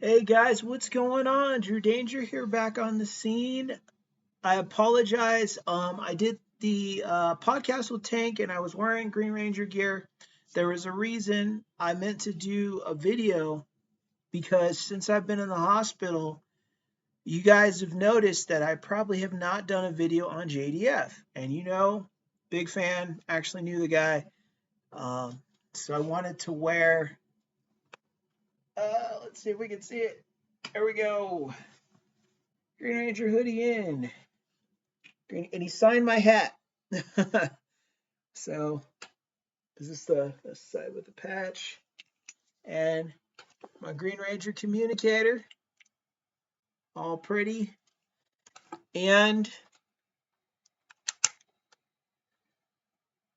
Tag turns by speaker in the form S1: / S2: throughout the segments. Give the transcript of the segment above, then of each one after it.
S1: Hey guys, what's going on? Drew Danger here, back on the scene. I apologize. I did the podcast with Tank and I was wearing Green Ranger gear. There was a reason I meant to do a video because since I've been in the hospital, you guys have noticed that I probably have not done a video on JDF. And big fan, actually knew the guy. So I wanted to wear, let's see if we can see it. There we go. Green Ranger hoodie in. And he signed my hat. So this is the side with the patch and my Green Ranger communicator, all pretty, and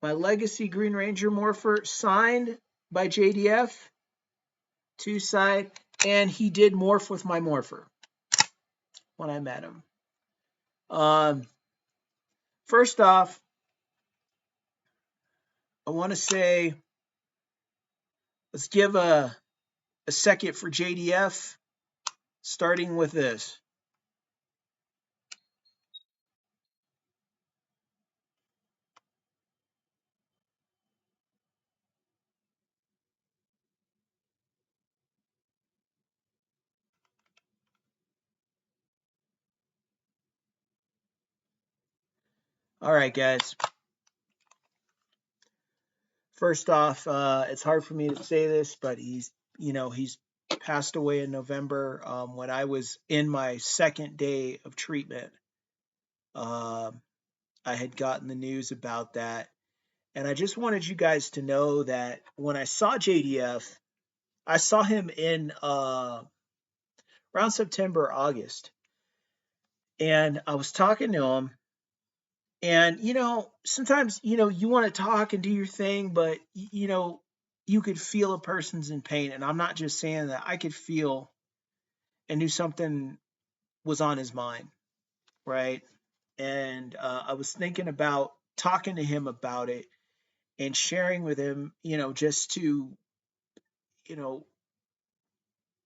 S1: my Legacy Green Ranger morpher signed by JDF, two side, and he did morph with my morpher when I met him. First off, I want to say let's give a second for JDF, starting with this. All right, guys. First off, it's hard for me to say this, but he's passed away in November. When I was in my second day of treatment, um, I had gotten the news about that, and I just wanted you guys to know that when I saw JDF, I saw him in around September, August, and I was talking to him. And sometimes you want to talk and do your thing, but you could feel a person's in pain, and I'm not just saying that. I could feel and knew something was on his mind, right? And I was thinking about talking to him about it and sharing with him, just to, you know,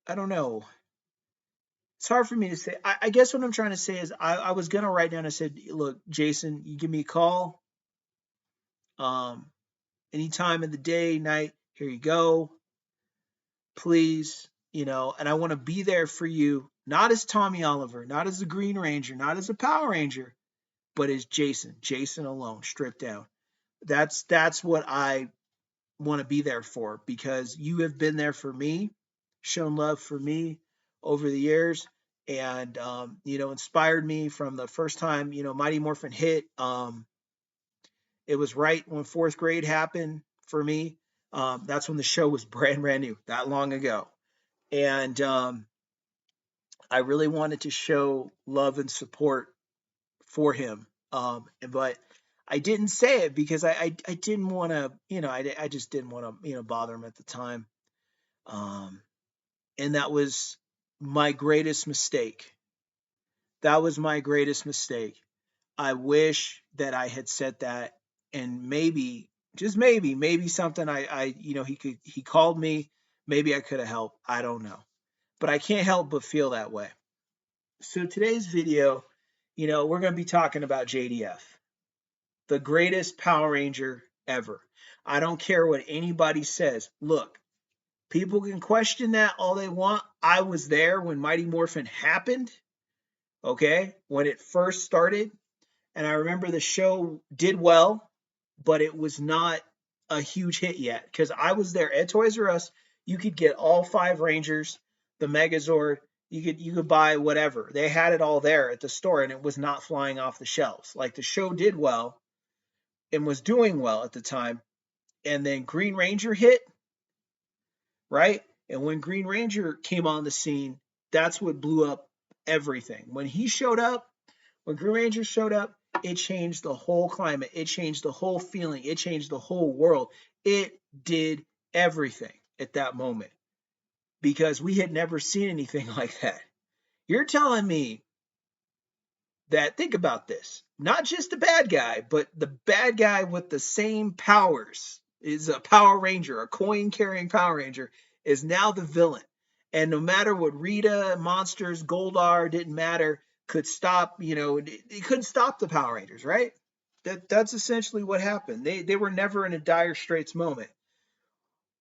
S1: I don't know. It's hard for me to say. I guess what I'm trying to say is I was gonna write down. I said, look, Jason, you give me a call. Um, any time of the day, night, here you go. Please, and I want to be there for you, not as Tommy Oliver, not as the Green Ranger, not as a Power Ranger, but as Jason alone, stripped down. That's what I want to be there for, because you have been there for me, shown love for me over the years, and inspired me from the first time Mighty Morphin hit. It was right when fourth grade happened for me. That's when the show was brand new, that long ago, and I really wanted to show love and support for him. But I didn't say it because I didn't want to, I just didn't want to, bother him at the time. Um, and that was my greatest mistake. That was my greatest mistake. I wish that I had said that, and maybe, just maybe something he called me, maybe I could have helped. I don't know. But I can't help but feel that way. So today's video, we're going to be talking about JDF, the greatest Power Ranger ever. I don't care what anybody says. Look, people can question that all they want. I was there when Mighty Morphin happened, okay, when it first started. And I remember the show did well, but it was not a huge hit yet, because I was there at Toys R Us. You could get all 5 Rangers, the Megazord. You could buy whatever. They had it all there at the store, and it was not flying off the shelves. Like, the show did well and was doing well at the time, and then Green Ranger hit, right? And when Green Ranger came on the scene, that's what blew up everything. When Green Ranger showed up, it changed the whole climate. It changed the whole feeling. It changed the whole world. It did everything at that moment, because we had never seen anything like that. You're telling me that, think about this, not just the bad guy, but the bad guy with the same powers is a Power Ranger, a coin carrying Power Ranger, is now the villain. And no matter what Rita, Monsters, Goldar, didn't matter, could stop, it couldn't stop the Power Rangers, right? That's essentially what happened. They were never in a dire straits moment.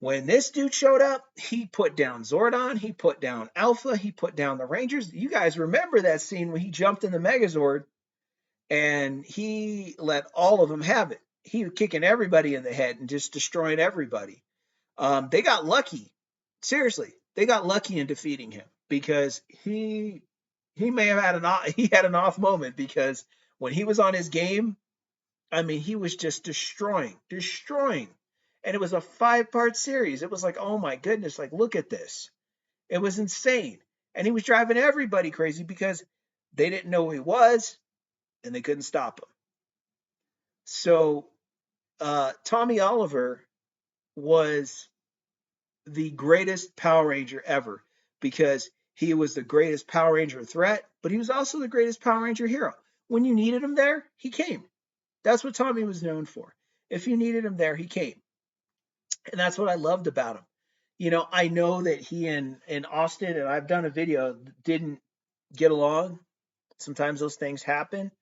S1: When this dude showed up, he put down Zordon, he put down Alpha, he put down the Rangers. You guys remember that scene when he jumped in the Megazord and he let all of them have it. He was kicking everybody in the head and just destroying everybody. They got lucky. Seriously, they got lucky in defeating him because he may have had an off moment because when he was on his game, I mean, he was just destroying. And it was a 5-part series. It was like, oh my goodness, like look at this. It was insane. And he was driving everybody crazy because they didn't know who he was and they couldn't stop him. So Tommy Oliver was the greatest Power Ranger ever because he was the greatest Power Ranger threat, but he was also the greatest Power Ranger hero. When you needed him there, he came. That's what Tommy was known for. If you needed him there, he came. And that's what I loved about him. I know that he and Austin, and I've done a video, didn't get along. Sometimes those things happen.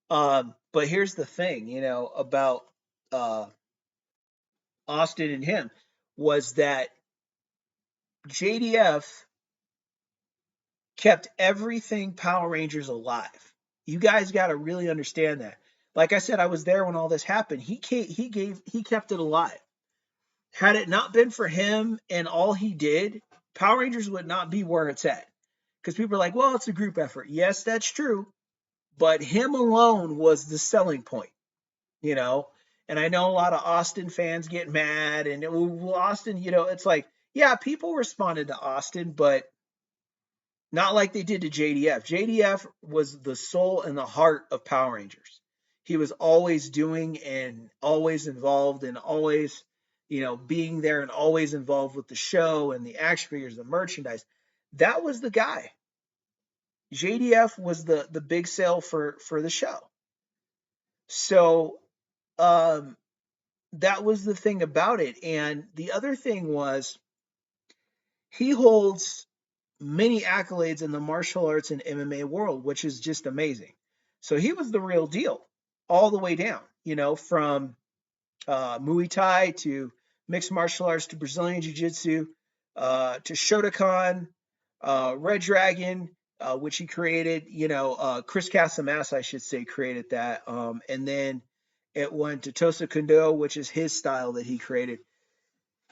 S1: But here's the thing, about uh, Austin and him was that JDF kept everything Power Rangers alive. You guys got to really understand that. Like I said, I was there when all this happened. He kept it alive. Had it not been for him and all he did, Power Rangers would not be where it's at. Because people are like, well, it's a group effort. Yes, that's true. But him alone was the selling point, you know? And I know a lot of Austin fans get mad. And Austin, it's like, yeah, people responded to Austin, but not like they did to JDF. JDF was the soul and the heart of Power Rangers. He was always doing and always involved and always, being there and always involved with the show and the action figures, the merchandise. That was the guy. JDF was the big sale for the show. So that was the thing about it. And the other thing was he holds many accolades in the martial arts and MMA world, which is just amazing. So he was the real deal all the way down, from Muay Thai to mixed martial arts to Brazilian Jiu Jitsu to Shotokan, Red Dragon, which he created, Chris Casamass, I should say, created that. And then it went to Tosa Kondo, which is his style that he created.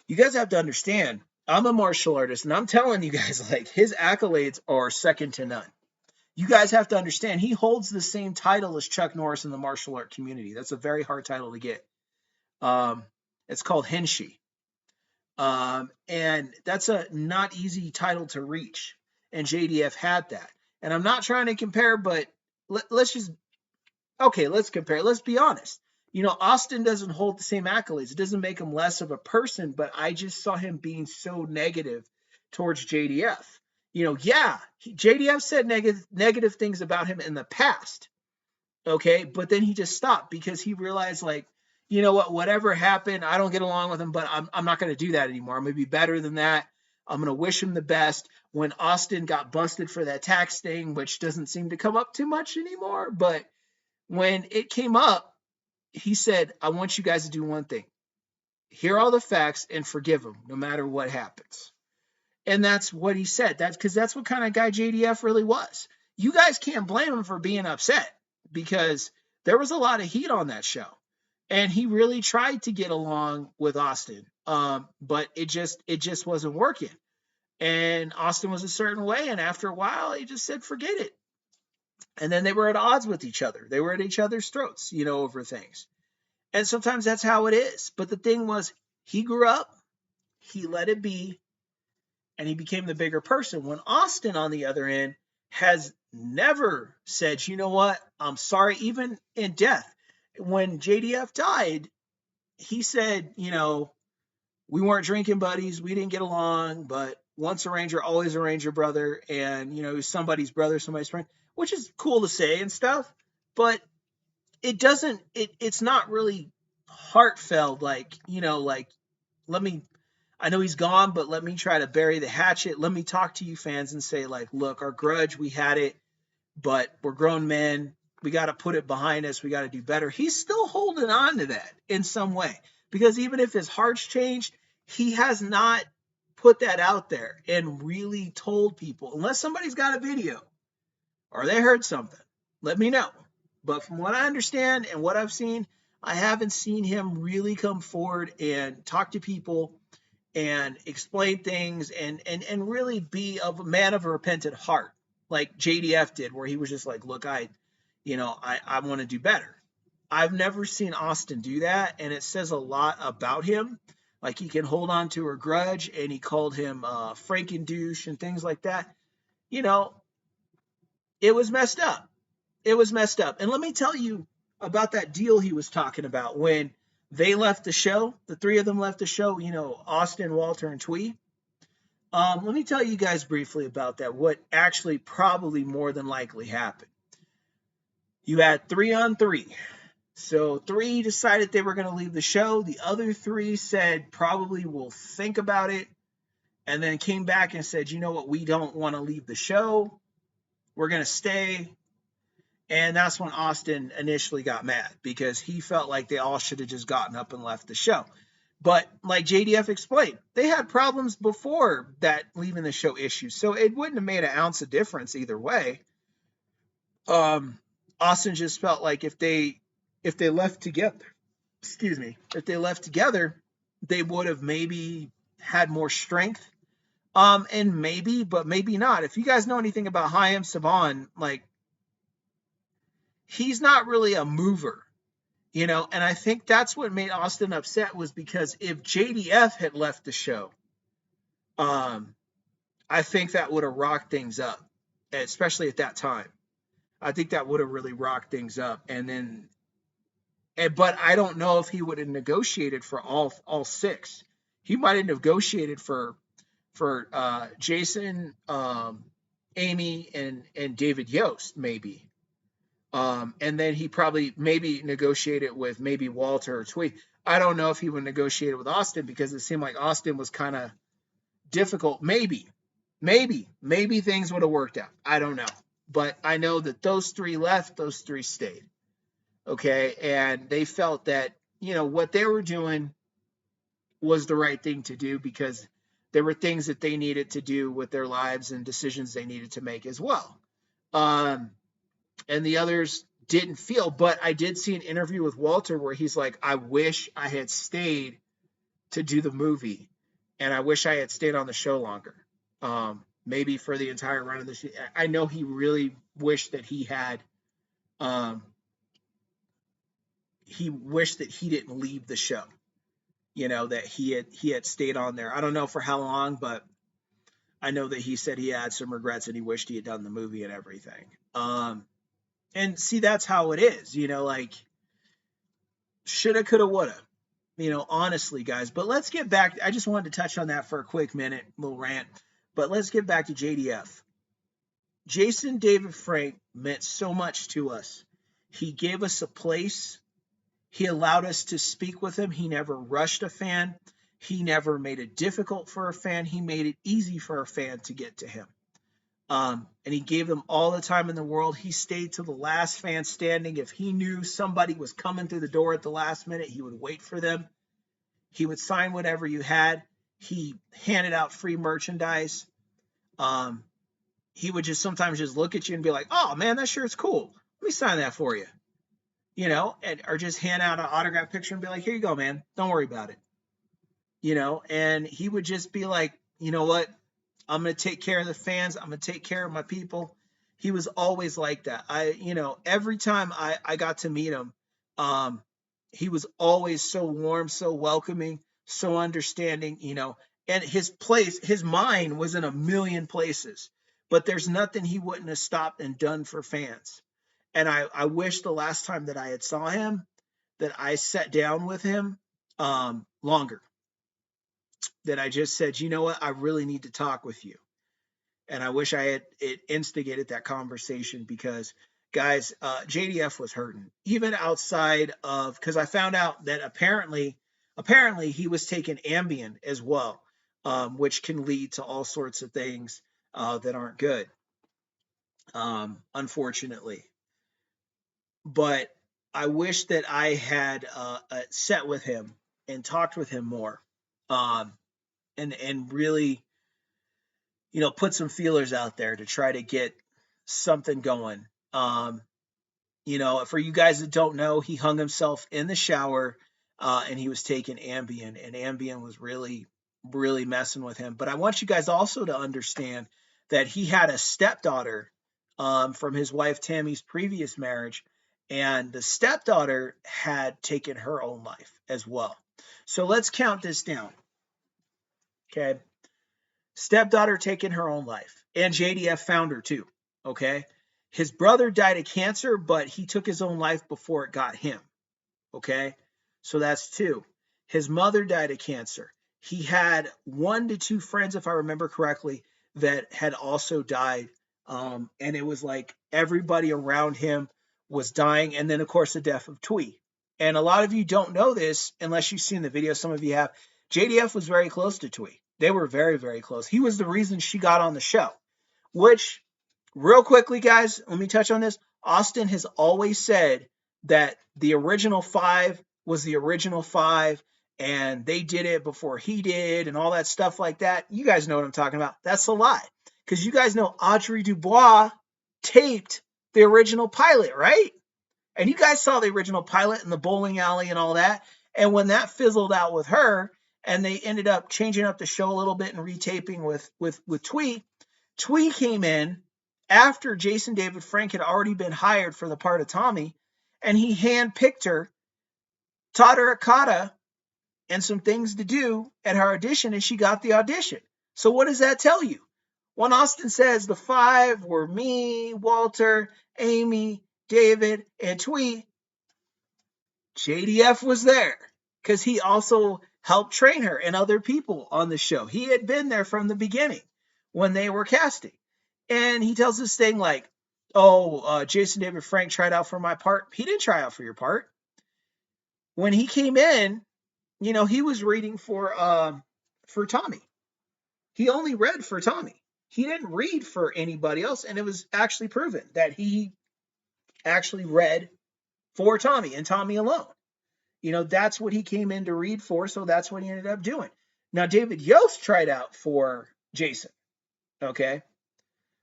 S1: You guys have to understand, I'm a martial artist, and I'm telling you guys, like, his accolades are second to none. You guys have to understand, he holds the same title as Chuck Norris in the martial art community. That's a very hard title to get. It's called Henshi. And that's a not easy title to reach. And JDF had that. And I'm not trying to compare, but let's compare. Let's be honest. Austin doesn't hold the same accolades. It doesn't make him less of a person, but I just saw him being so negative towards JDF. JDF said negative things about him in the past. Okay, but then he just stopped because he realized, like, whatever happened, I don't get along with him, but I'm not going to do that anymore. I'm going to be better than that. I'm going to wish him the best. When Austin got busted for that tax thing, which doesn't seem to come up too much anymore, but when it came up, he said, I want you guys to do one thing. Hear all the facts and forgive him no matter what happens. And that's what he said. That's what kind of guy JDF really was. You guys can't blame him for being upset because there was a lot of heat on that show. And he really tried to get along with Austin. But it just wasn't working. And Austin was a certain way. And after a while, he just said, forget it. And then they were at odds with each other. They were at each other's throats, over things. And sometimes that's how it is. But the thing was, he grew up, he let it be, and he became the bigger person. When Austin, on the other end, has never said, you know what, I'm sorry, even in death. When JDF died, he said, we weren't drinking buddies, we didn't get along, but once a Ranger, always a Ranger brother, and, he was somebody's brother, somebody's friend, which is cool to say and stuff, but it's not really heartfelt, like, like, I know he's gone, but let me try to bury the hatchet. Let me talk to you fans and say, like, look, our grudge, we had it, but we're grown men. We got to put it behind us. We got to do better. He's still holding on to that in some way, because even if his heart's changed, he has not put that out there and really told people, unless somebody's got a video or they heard something, let me know. But from what I understand and what I've seen, I haven't seen him really come forward and talk to people and explain things and really be a man of a repentant heart, like JDF did, where he was just like, look, I want to do better. I've never seen Austin do that, and it says a lot about him. Like, he can hold on to a grudge, and he called him Franken-douche and things like that. You know, it was messed up. It was messed up. And let me tell you about that deal he was talking about when they left the show. The three of them left the show, Austin, Walter, and Twee. Let me tell you guys briefly about that, what actually probably more than likely happened. You had 3-on-3. So 3 decided they were going to leave the show. The other 3 said, probably we'll think about it. And then came back and said, you know what, we don't want to leave the show. We're going to stay. And that's when Austin initially got mad, because he felt like they all should have just gotten up and left the show. But like JDF explained, they had problems before that leaving the show issue. So it wouldn't have made an ounce of difference either way. Austin just felt like if they left together, if they left together, they would have maybe had more strength. And maybe, but maybe not. If you guys know anything about Haim Saban, like, he's not really a mover, and I think that's what made Austin upset, was because if JDF had left the show, I think that would have rocked things up, especially at that time. I think that would have really rocked things up. But I don't know if he would have negotiated for all 6. He might have negotiated for Jason, Amy, and David Yost, maybe. And then he probably maybe negotiated with maybe Walter or Twee. I don't know if he would negotiate with Austin, because it seemed like Austin was kind of difficult. Maybe things would have worked out. I don't know. But I know that those 3 left, those 3 stayed. Okay. And they felt that, what they were doing was the right thing to do, because there were things that they needed to do with their lives and decisions they needed to make as well. And the others didn't feel, but I did see an interview with Walter where he's like, I wish I had stayed to do the movie, and I wish I had stayed on the show longer. Maybe for the entire run of the show. I know he really wished that he had, he wished that he didn't leave the show, that he had stayed on there. I don't know for how long, but I know that he said he had some regrets and he wished he had done the movie and everything. And see, that's how it is, like, shoulda, coulda, woulda, honestly, guys. But let's get back. I just wanted to touch on that for a quick minute, little rant. But let's get back to JDF. Jason David Frank meant so much to us. He gave us a place. He allowed us to speak with him. He never rushed a fan. He never made it difficult for a fan. He made it easy for a fan to get to him. And he gave them all the time in the world. He stayed to the last fan standing. If he knew somebody was coming through the door at the last minute, he would wait for them. He would sign whatever you had. He handed out free merchandise. He would just sometimes just look at you and be like, oh man, that shirt's cool. Let me sign that for you. Or just hand out an autograph picture and be like, here you go, man. Don't worry about it. And he would just be like, you know what? I'm going to take care of the fans. I'm going to take care of my people. He was always like that. Every time I got to meet him, he was always so warm, so welcoming, so understanding, and his mind was in a million places, but there's nothing he wouldn't have stopped and done for fans. And I wish the last time that I had saw him, that I sat down with him longer, that I just said, you know what, I really need to talk with you. And I wish I had instigated that conversation, because guys, JDF was hurting, even outside of, because I found out that apparently he was taking Ambien as well. which can lead to all sorts of things that aren't good, unfortunately. But I wish that I had sat with him and talked with him more, um, and really, put some feelers out there to try to get something going. For you guys that don't know, he hung himself in the shower, and he was taking Ambien, and Ambien was really, really messing with him. But I want you guys also to understand that he had a stepdaughter from his wife Tammy's previous marriage, and the stepdaughter had taken her own life as well. So let's count this down. Okay. Stepdaughter taking her own life, and JDF found her too. Okay. His brother died of cancer, but he took his own life before it got him. Okay. So that's two. His mother died of cancer. He had 1 to 2 friends, if I remember correctly, that had also died. And it was like everybody around him was dying. And then, of course, the death of Twee. And a lot of you don't know this unless you've seen the video. Some of you have. JDF was very close to Twee. They were very, very close. He was the reason she got on the show, which, real quickly, guys, let me touch on this. Austin has always said that the original 5 was the original 5, and they did it before he did, and all that stuff like that. You guys know what I'm talking about. That's a lie. Because you guys know Audrey Dubois taped the original pilot, right? And you guys saw the original pilot in the bowling alley and all that. And when that fizzled out with her, and they ended up changing up the show a little bit and retaping with Twee, Twee came in after Jason David Frank had already been hired for the part of Tommy, and he handpicked her, taught her a kata and some things to do at her audition, and she got the audition. So what does that tell you? When Austin says the 5 were me, Walter, Amy, David, and Twee, JDF was there because he also helped train her and other people on the show. He had been there from the beginning when they were casting. And he tells this thing like, Jason David Frank tried out for my part. He didn't try out for your part. When he came in, he was reading for Tommy. He only read for Tommy. He didn't read for anybody else, and it was actually proven that he actually read for Tommy and Tommy alone. That's what he came in to read for, so that's what he ended up doing. Now, David Yost tried out for Jason, okay?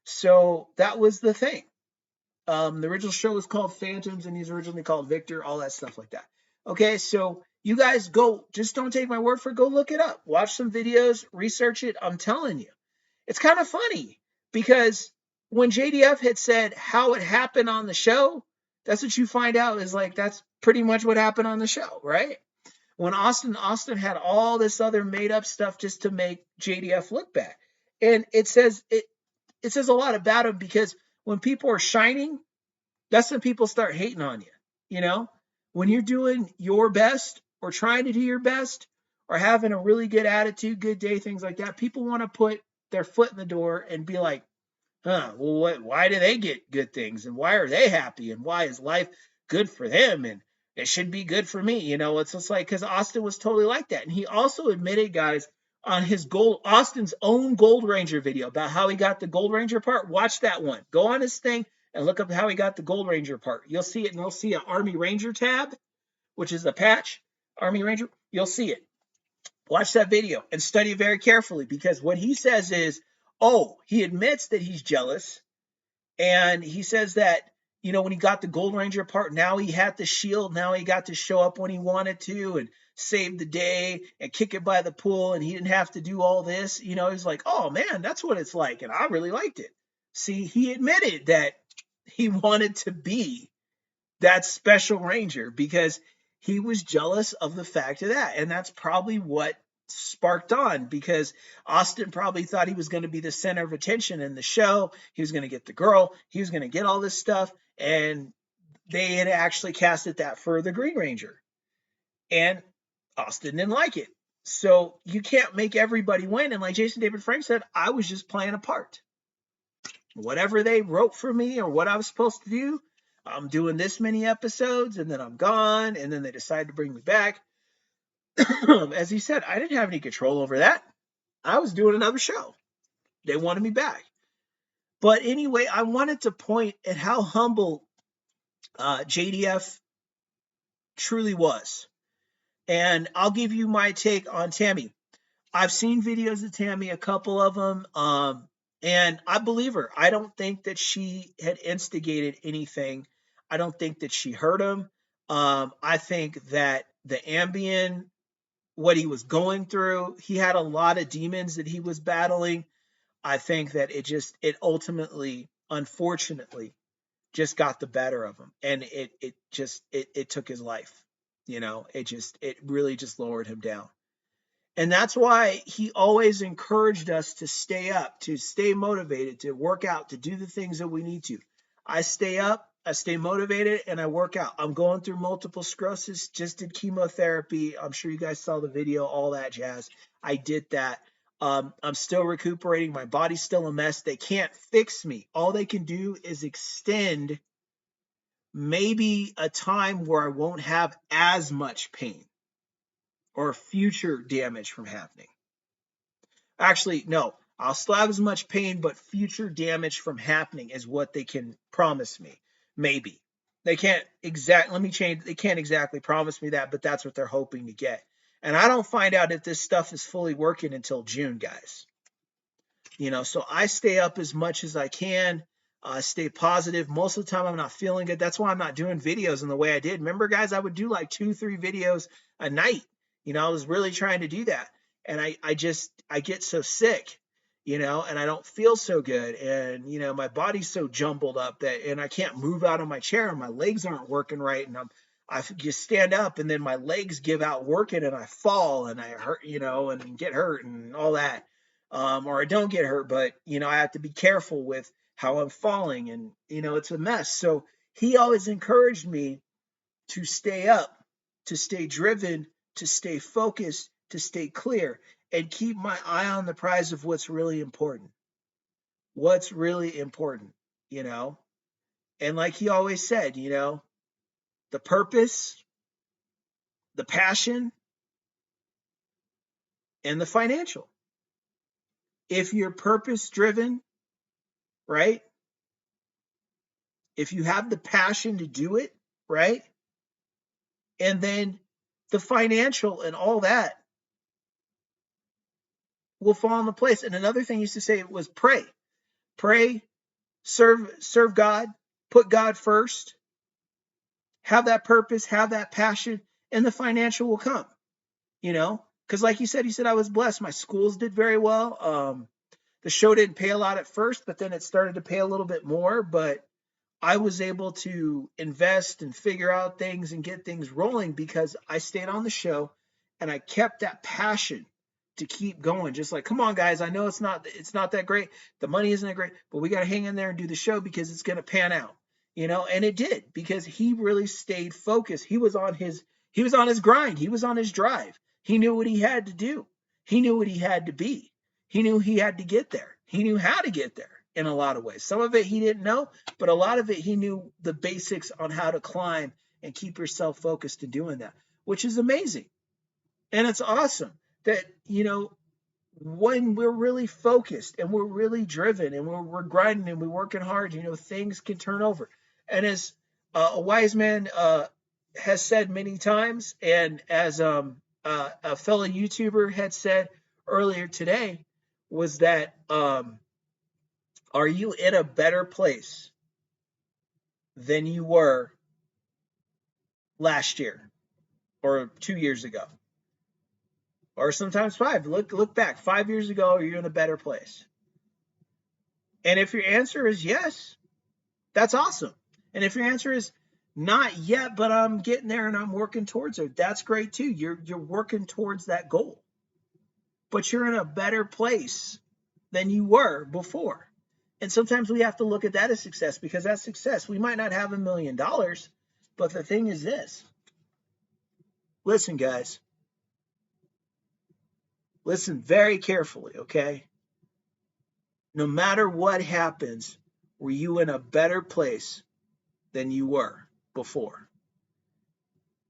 S1: So that was the thing. The original show was called Phantoms, and he's originally called Victor, all that stuff like that. Okay, so you guys just don't take my word for it, go look it up. Watch some videos, research it. I'm telling you. It's kind of funny because when JDF had said how it happened on the show, that's what you find out is like, that's pretty much what happened on the show, right? When Austin had all this other made up stuff just to make JDF look bad. And it says a lot about him because when people are shining, that's when people start hating on you. When you're doing your best or trying to do your best or having a really good attitude, good day, things like that, people want to put their foot in the door and be like, why do they get good things? And why are they happy? And why is life good for them? And it should be good for me. It's just like, because Austin was totally like that. And he also admitted, guys, on Austin's own Gold Ranger video about how he got the Gold Ranger part. Watch that one. Go on his thing and look up how he got the Gold Ranger part. You'll see it, and you'll see an Army Ranger tab, which is a patch, Army Ranger. You'll see it. Watch that video and study it very carefully because what he says is, he admits that he's jealous. And he says that, when he got the Gold Ranger part, now he had the shield. Now he got to show up when he wanted to and save the day and kick it by the pool. And he didn't have to do all this. He's like, oh, man, that's what it's like. And I really liked it. See, he admitted that he wanted to be that special ranger because he was jealous of the fact of that. And that's probably what sparked on because Austin probably thought he was going to be the center of attention in the show. He was going to get the girl. He was going to get all this stuff. And they had actually casted that for the Green Ranger. And Austin didn't like it. So you can't make everybody win. And like Jason David Frank said, I was just playing a part. Whatever they wrote for me or what I was supposed to do, I'm doing this many episodes and then I'm gone. And then they decide to bring me back. As he said, I didn't have any control over that. I was doing another show. They wanted me back. But anyway, I wanted to point at how humble JDF truly was. And I'll give you my take on Tammy. I've seen videos of Tammy, a couple of them, and I believe her. I don't think that she had instigated anything. I don't think that she hurt him. I think that the Ambien, what he was going through, he had a lot of demons that he was battling. I think that it ultimately, unfortunately, just got the better of him, and it took his life. It really just lowered him down. And that's why he always encouraged us to stay up, to stay motivated, to work out, to do the things that we need to. I stay up, I stay motivated, and I work out. I'm going through multiple sclerosis, just did chemotherapy. I'm sure you guys saw the video, all that jazz. I did that. I'm still recuperating. My body's still a mess. They can't fix me. All they can do is extend maybe a time where I won't have as much pain or future damage from happening. Actually, no, I'll still have as much pain, but future damage from happening is what they can promise me. Maybe. They can't let me change. They can't exactly promise me that, but that's what they're hoping to get. And I don't find out if this stuff is fully working until June, guys. So I stay up as much as I can, stay positive. Most of the time I'm not feeling good. That's why I'm not doing videos in the way I did. Remember, guys, I would do like 2-3 videos a night. I was really trying to do that. And I get so sick, and I don't feel so good. And, my body's so jumbled up and I can't move out of my chair and my legs aren't working right. And I just stand up and then my legs give out working and I fall and I hurt, and get hurt and all that. Or I don't get hurt, but I have to be careful with how I'm falling, and it's a mess. So he always encouraged me to stay up, to stay driven, to stay focused, to stay clear, and keep my eye on the prize of what's really important. What's really important, And like he always said, the purpose, the passion, and the financial. If you're purpose driven, right? If you have the passion to do it, right? And then the financial and all that will fall into place. And another thing he used to say was pray, serve God, put God first, have that purpose, have that passion, and the financial will come, because like he said, I was blessed. My schools did very well. The show didn't pay a lot at first, but then it started to pay a little bit more. But I was able to invest and figure out things and get things rolling because I stayed on the show and I kept that passion to keep going. Just like, come on, guys, I know it's not that great. The money isn't that great, but we got to hang in there and do the show because it's going to pan out, and it did because he really stayed focused. He was on his grind. He was on his drive. He knew what he had to do. He knew what he had to be. He knew he had to get there. He knew how to get there in a lot of ways. Some of it he didn't know, but a lot of it he knew the basics on how to climb and keep yourself focused in doing that, which is amazing. And it's awesome that, when we're really focused and we're really driven and we're grinding and we're working hard, things can turn over. And as a wise man has said many times, and as a fellow YouTuber had said earlier today, was that are you in a better place than you were last year or 2 years ago? Or sometimes 5. Look back. 5 years ago, are you in a better place? And if your answer is yes, that's awesome. And if your answer is not yet, but I'm getting there and I'm working towards it, that's great too. You're working towards that goal. But you're in a better place than you were before. And sometimes we have to look at that as success, because that's success. We might not have $1 million, but the thing is this. Listen, guys. Listen very carefully, okay? No matter what happens, were you in a better place than you were before?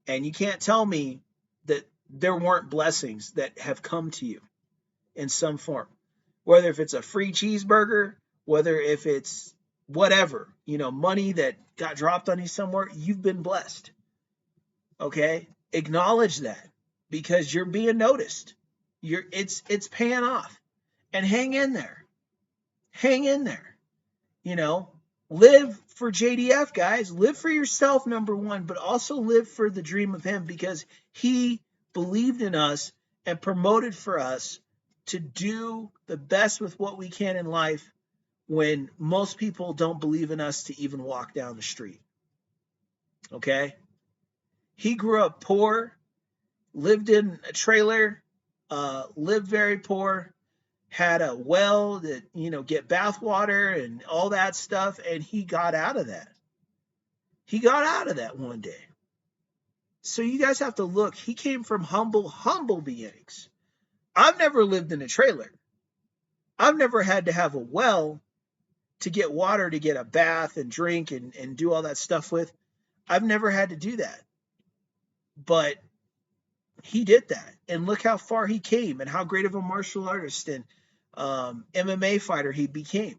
S1: And you can't tell me that there weren't blessings that have come to you in some form, whether if it's a free cheeseburger, whether if it's whatever, money that got dropped on you somewhere, you've been blessed. Okay? Acknowledge that because you're being noticed. It's paying off. And hang in there. Hang in there. You know, live for JDF, guys. Live for yourself, number one, but also live for the dream of him because he believed in us and promoted for us to do the best with what we can in life when most people don't believe in us to even walk down the street. Okay? He grew up poor, lived in a trailer, lived very poor, had a well that, get bath water and all that stuff, and he got out of that. He got out of that one day. So you guys have to look. He came from humble beginnings. I've never lived in a trailer. I've never had to have a well to get water to get a bath and drink and do all that stuff with. I've never had to do that. But he did that. And look how far he came and how great of a martial artist and MMA fighter he became.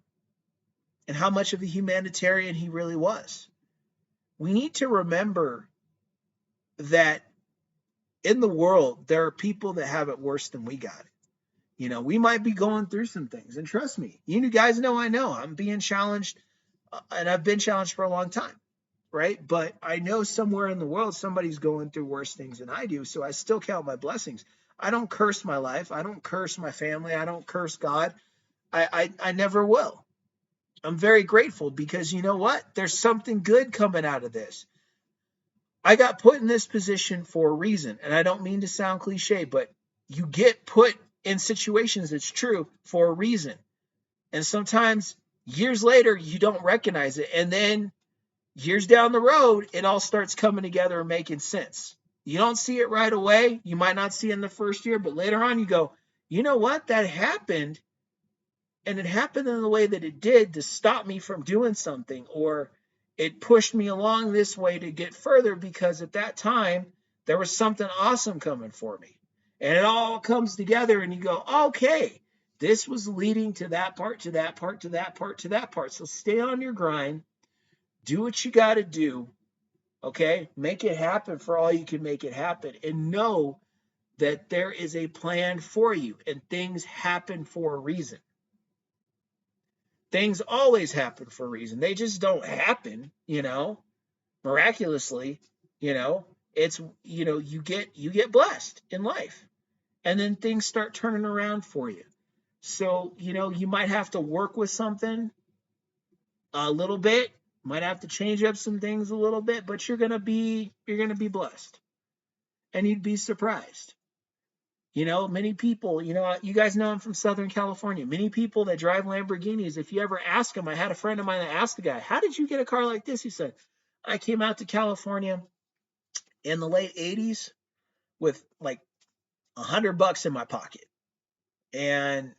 S1: And how much of a humanitarian he really was. We need to remember that in the world, there are people that have it worse than we got it. We might be going through some things. And trust me, you guys know I know. I'm being challenged, and I've been challenged for a long time, right? But I know somewhere in the world, somebody's going through worse things than I do, so I still count my blessings. I don't curse my life. I don't curse my family. I don't curse God. I never will. I'm very grateful because you know what? There's something good coming out of this. I got put in this position for a reason, and I don't mean to sound cliche, but you get put in situations, it's true, for a reason. And sometimes years later, you don't recognize it. And then years down the road, it all starts coming together and making sense. You don't see it right away. You might not see it in the first year, but later on you go, you know what? That happened. And it happened in the way that it did to stop me from doing something, or it pushed me along this way to get further because at that time there was something awesome coming for me. And it all comes together and you go, okay, this was leading to that part, to that part, to that part, to that part. So stay on your grind. Do what you got to do. Okay? Make it happen for all you can make it happen. And know that there is a plan for you and things happen for a reason. Things always happen for a reason. They just don't happen, miraculously. It's you get blessed in life, and then things start turning around for you. So you might have to work with something a little bit, might have to change up some things a little bit, but you're gonna be blessed, and you'd be surprised. Many people, you guys know I'm from Southern California. Many people that drive Lamborghinis, if you ever ask them, I had a friend of mine that asked the guy, how did you get a car like this? He said, I came out to California in the late 80s with like $100 in my pocket. And,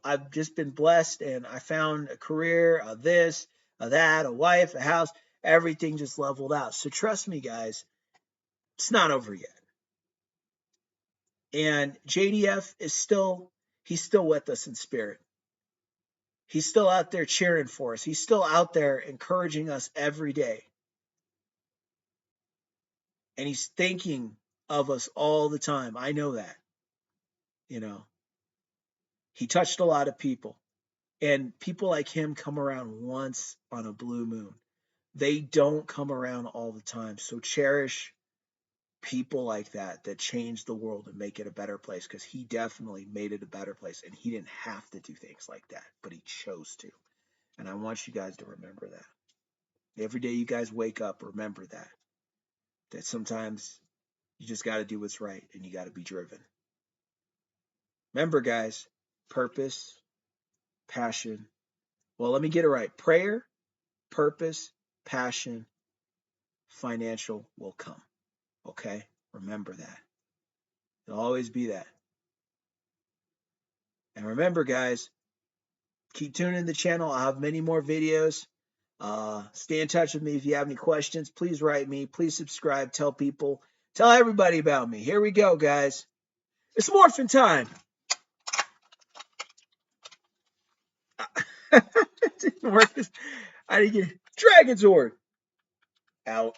S1: I've just been blessed and I found a career, a this, a that, a wife, a house, everything just leveled out. So trust me, guys, it's not over yet. And JDF is he's still with us in spirit. He's still out there cheering for us. He's still out there encouraging us every day. And he's thinking of us all the time. I know that. He touched a lot of people. And people like him come around once on a blue moon. They don't come around all the time. So cherish people like that change the world and make it a better place, because he definitely made it a better place, and he didn't have to do things like that, but he chose to. And I want you guys to remember that. Every day you guys wake up, remember that sometimes you just got to do what's right and you got to be driven. Remember, guys, purpose, passion. Well, let me get it right. Prayer, purpose, passion, financial will come. Okay? Remember that. It'll always be that. And remember, guys, keep tuning in the channel. I'll have many more videos. Stay in touch with me if you have any questions. Please write me. Please subscribe. Tell people. Tell everybody about me. Here we go, guys. It's morphin' time. Marcus, I didn't get Dragon Sword out.